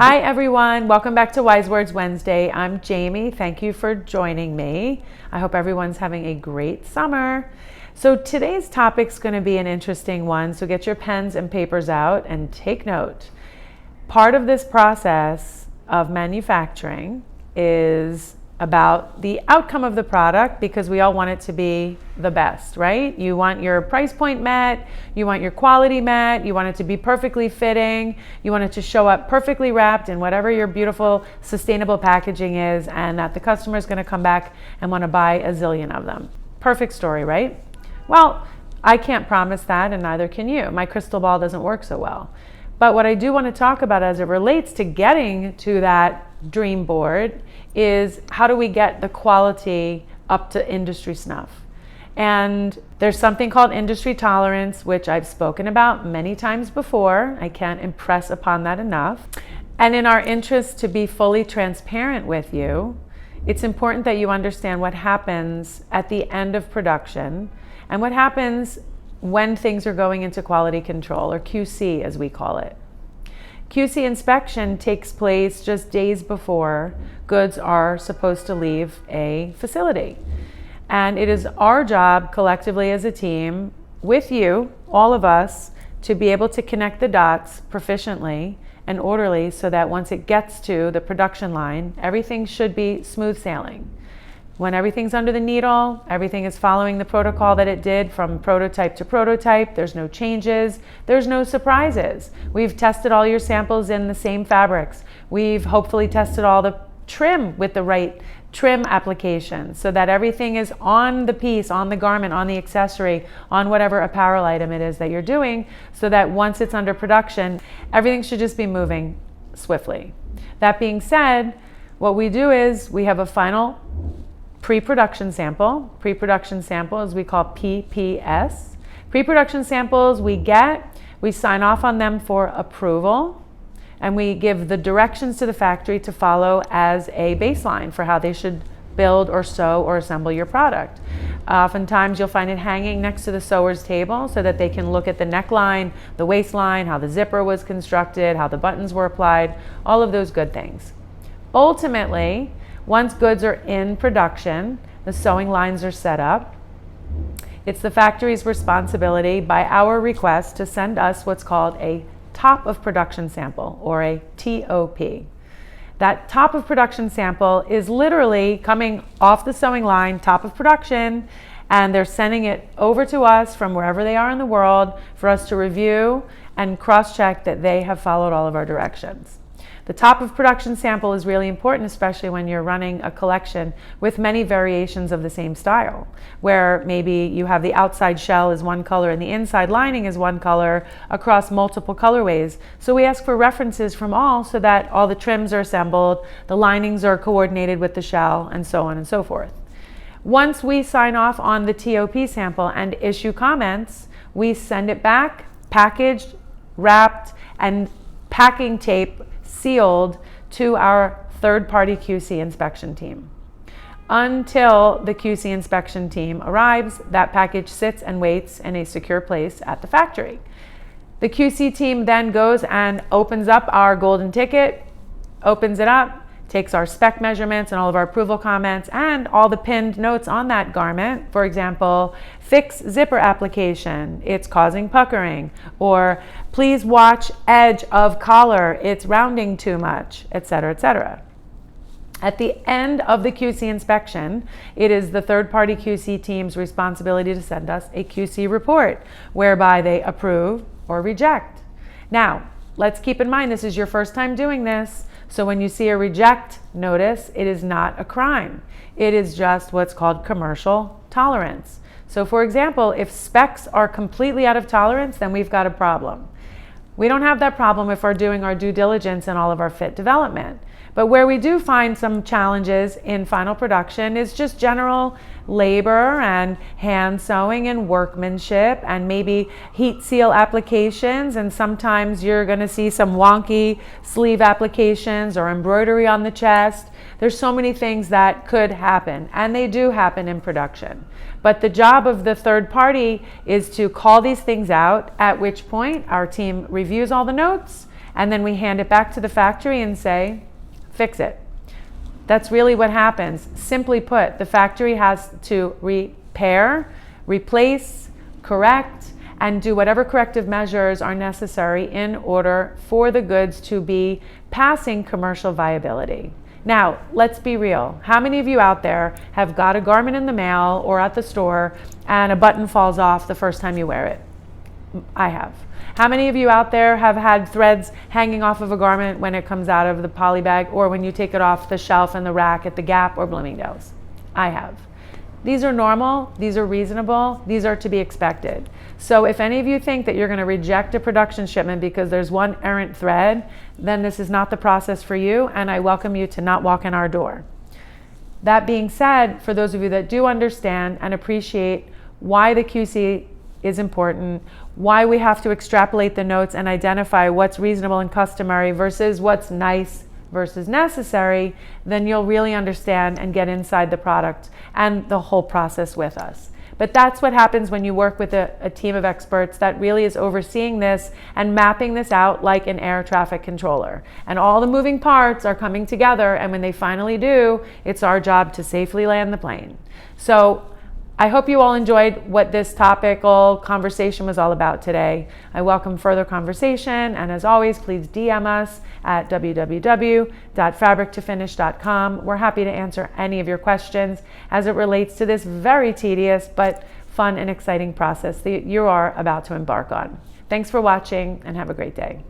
Hi everyone, welcome back to Wise Words Wednesday. I'm Jamie. Thank you for joining me. I hope everyone's having a great summer. So today's topic's going to be an interesting one, so get your pens and papers out and take note. Part of this process of manufacturing is about the outcome of the product, because we all want it to be the best, right? You want your price point met, you want your quality met, you want it to be perfectly fitting, you want it to show up perfectly wrapped in whatever your beautiful sustainable packaging is, and that the customer is going to come back and want to buy a zillion of them. Perfect story, right? Well, I can't promise that, and neither can you. My crystal ball doesn't work so well. But what I do want to talk about as it relates to getting to that dream board is how do we get the quality up to industry snuff? And there's something called industry tolerance, which I've spoken about many times before. I can't impress upon that enough. And in our interest to be fully transparent with you, it's important that you understand what happens at the end of production and what happens when things are going into quality control, or QC as we call it. QC inspection takes place just days before goods are supposed to leave a facility. And it is our job collectively as a team, with you, all of us, to be able to connect the dots proficiently and orderly so that once it gets to the production line, everything should be smooth sailing. When everything's under the needle, everything is following the protocol that it did from prototype to prototype. There's no changes. There's no surprises. We've tested all your samples in the same fabrics. We've hopefully tested all the trim with the right trim application so that everything is on the piece, on the garment, on the accessory, on whatever apparel item it is that you're doing, so that once it's under production, everything should just be moving swiftly. That being said, what we do is we have a final pre-production sample. Pre-production sample is we call PPS. Pre-production samples we sign off on them for approval, and we give the directions to the factory to follow as a baseline for how they should build or sew or assemble your product. Oftentimes you'll find it hanging next to the sewer's table so that they can look at the neckline, the waistline, how the zipper was constructed, how the buttons were applied, all of those good things. Ultimately, once goods are in production, the sewing lines are set up. It's the factory's responsibility, by our request, to send us what's called a top of production sample, or a TOP. That top of production sample is literally coming off the sewing line, top of production, and they're sending it over to us from wherever they are in the world for us to review and cross-check that they have followed all of our directions. The top of production sample is really important, especially when you're running a collection with many variations of the same style, where maybe you have the outside shell is one color and the inside lining is one color across multiple colorways. So we ask for references from all so that all the trims are assembled, the linings are coordinated with the shell, and so on and so forth. Once we sign off on the TOP sample and issue comments, we send it back, packaged, wrapped, and packing tape sealed to our third-party QC inspection team. Until the QC inspection team arrives, that package sits and waits in a secure place at the factory. The QC team then goes and opens up our golden ticket, opens it up, takes our spec measurements and all of our approval comments and all the pinned notes on that garment. For example, fix zipper application, it's causing puckering, or please watch edge of collar, it's rounding too much, etc., etc. At the end of the QC inspection, it is the third-party QC team's responsibility to send us a QC report whereby they approve or reject. Now, let's keep in mind this is your first time doing this. So when you see a reject notice, it is not a crime. It is just what's called commercial tolerance. So for example, if specs are completely out of tolerance, then we've got a problem. We don't have that problem if we're doing our due diligence in all of our fit development. But where we do find some challenges in final production is just general labor and hand sewing and workmanship and maybe heat seal applications, and sometimes you're going to see some wonky sleeve applications or embroidery on the chest. There's so many things that could happen, and they do happen in production. But the job of the third party is to call these things out, at which point our team reviews all the notes and then we hand it back to the factory and say, fix it. That's really what happens. Simply put, the factory has to repair, replace, correct, and do whatever corrective measures are necessary in order for the goods to be passing commercial viability. Now, let's be real. How many of you out there have got a garment in the mail or at the store and a button falls off the first time you wear it? I have. How many of you out there have had threads hanging off of a garment when it comes out of the poly bag or when you take it off the shelf in the rack at the Gap or Bloomingdale's? I have. These are normal, these are reasonable, these are to be expected. So if any of you think that you're going to reject a production shipment because there's one errant thread, then this is not the process for you, and I welcome you to not walk in our door. That being said, for those of you that do understand and appreciate why the QC is important, why we have to extrapolate the notes and identify what's reasonable and customary versus what's nice versus necessary, then you'll really understand and get inside the product and the whole process with us. But that's what happens when you work with a team of experts that really is overseeing this and mapping this out like an air traffic controller. And all the moving parts are coming together, and when they finally do, it's our job to safely land the plane. So I hope you all enjoyed what this topical conversation was all about today. I welcome further conversation, and as always, please DM us at www.fabrictofinish.com. We're happy to answer any of your questions as it relates to this very tedious but fun and exciting process that you are about to embark on. Thanks for watching, and have a great day.